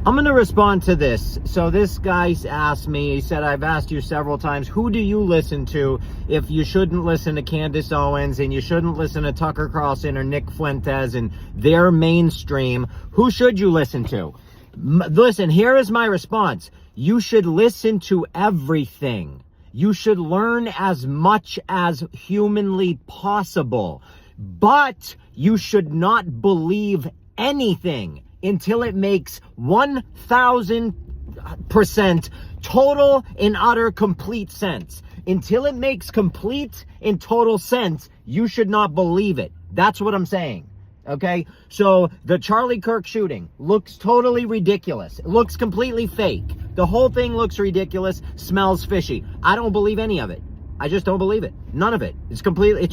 I'm going to respond to this. So this guy asked me, he said, I've asked you several times, who do you listen to if you shouldn't listen to Candace Owens and you shouldn't listen to Tucker Carlson or Nick Fuentes and their mainstream? Who should you listen to? Listen, here is my response. You should listen to everything. You should learn as much as humanly possible. But you should not believe anything until it makes 1,000% total and utter complete sense. Until it makes complete and total sense, you should not believe it. That's what I'm saying. Okay? So the Charlie Kirk shooting looks totally ridiculous. It looks completely fake. The whole thing looks ridiculous, smells fishy. I don't believe any of it. I just don't believe it. None of it. It's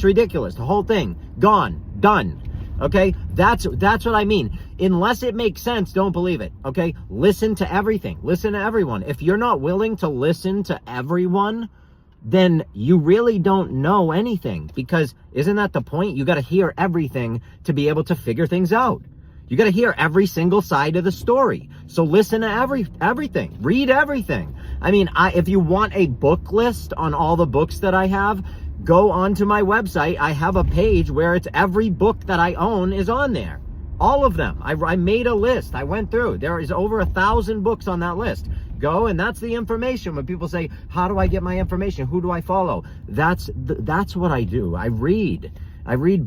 ridiculous. The whole thing, gone, done. Okay, that's what I mean. Unless it makes sense, don't believe it. Okay, listen to everything. Listen to everyone. If you're not willing to listen to everyone, then you really don't know anything. Because isn't that the point? You got to hear everything to be able to figure things out. You got to hear every single side of the story. So listen to everything. Read everything. I mean, if you want a book list on all the books that I have, go onto my website. I have a page where it's every book that I own is on there. All of them. I made a list. I went through. There is over 1,000 books on that list. Go, and that's the information. When people say, how do I get my information? Who do I follow? That's what I do. I read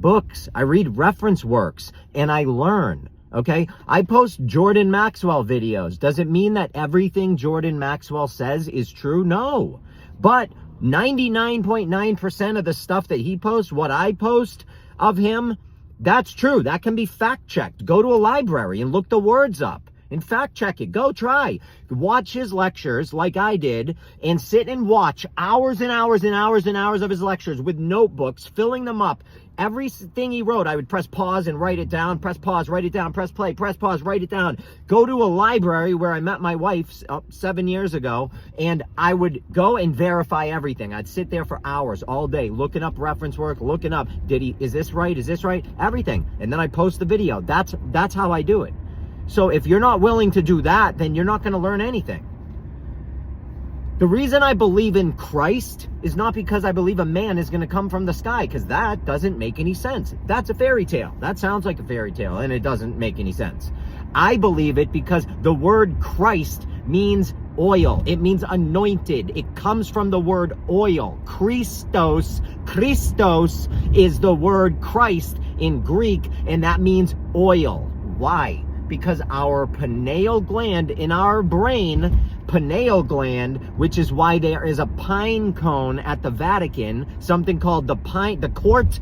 books. I read reference works, and I learn. Okay? I post Jordan Maxwell videos. Does it mean that everything Jordan Maxwell says is true? No. But 99.9% of the stuff that he posts, what I post of him, that's true. That can be fact checked. Go to a library and look the words up and fact check it. Go try. Watch his lectures like I did and sit and watch hours and hours and hours and hours of his lectures with notebooks, filling them up. Everything he wrote, I would press pause and write it down, press pause, write it down, press play, press pause, write it down. Go to a library where I met my wife 7 years ago, and I would go and verify everything. I'd sit there for hours all day, looking up reference work, looking up, is this right? Is this right? Everything. And then I post the video. That's how I do it. So if you're not willing to do that, then you're not going to learn anything. The reason I believe in Christ is not because I believe a man is going to come from the sky, because that doesn't make any sense. That's a fairy tale. That sounds like a fairy tale, and it doesn't make any sense. I believe it because the word Christ means oil. It means anointed. It comes from the word oil. Christos is the word Christ in Greek, and that means oil. Why? Because our pineal gland in our brain, which is why there is a pine cone at the Vatican, something called the court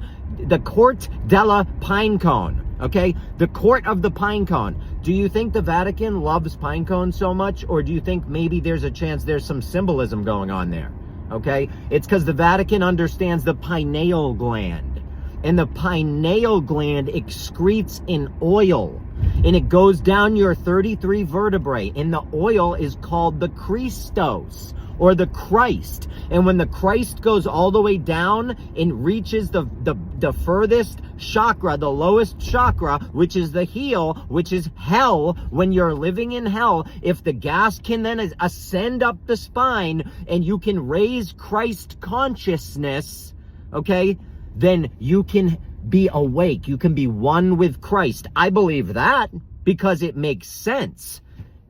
della pine cone. Okay, the court of the pine cone. Do you think the Vatican loves pine cones so much, or do you think maybe there's a chance there's some symbolism going on there? Okay, it's because the Vatican understands the pineal gland, and the pineal gland excretes an oil. And it goes down your 33 vertebrae, and the oil is called the Christos, or the Christ. And when the Christ goes all the way down and reaches the furthest chakra, the lowest chakra, which is the heel, which is hell, when you're living in hell, if the gas can then ascend up the spine and you can raise Christ consciousness, okay, then you can be awake. You can be one with Christ. I believe that because it makes sense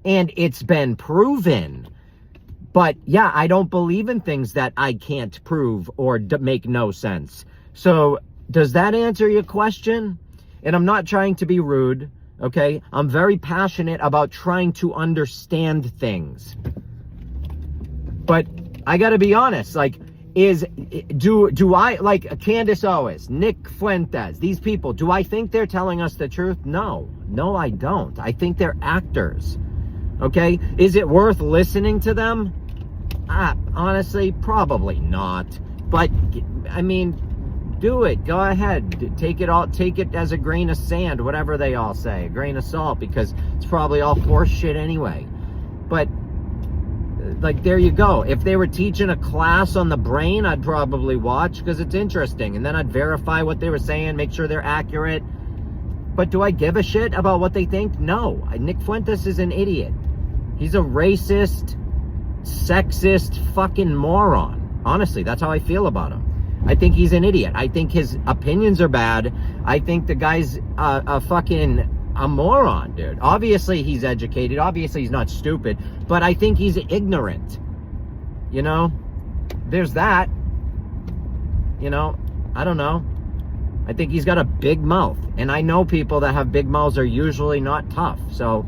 and it's been proven. But yeah, I don't believe in things that I can't prove or make no sense. So does that answer your question? And I'm not trying to be rude, okay? I'm very passionate about trying to understand things. But I gotta be honest, like, do I, like Candace Owens, Nick Fuentes, these people, do I think they're telling us the truth? No, I don't. I think they're actors. Okay? Is it worth listening to them? Honestly, probably not. But I mean, do it. Go ahead. Take it as a grain of sand, whatever they all say, a grain of salt, because it's probably all horse shit anyway. But like, there you go. If they were teaching a class on the brain, I'd probably watch because it's interesting. And then I'd verify what they were saying, make sure they're accurate. But do I give a shit about what they think? No. Nick Fuentes is an idiot. He's a racist, sexist fucking moron. Honestly, that's how I feel about him. I think he's an idiot. I think his opinions are bad. I think the guy's a moron, dude. Obviously, he's educated. Obviously, he's not stupid. But I think he's ignorant. You know? There's that. You know? I don't know. I think he's got a big mouth. And I know people that have big mouths are usually not tough. So,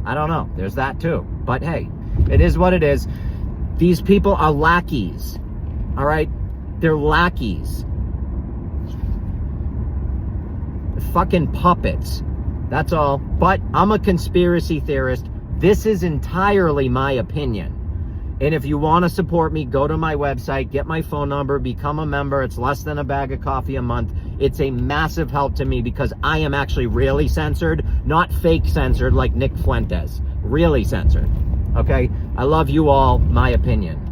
I don't know. There's that too. But hey, it is what it is. These people are lackeys. All right? They're lackeys. Fucking puppets. That's all. But I'm a conspiracy theorist. This is entirely my opinion. And if you want to support me, go to my website, get my phone number, become a member. It's less than a bag of coffee a month. It's a massive help to me because I am actually really censored, not fake censored like Nick Fuentes. Really censored. Okay? I love you all. My opinion.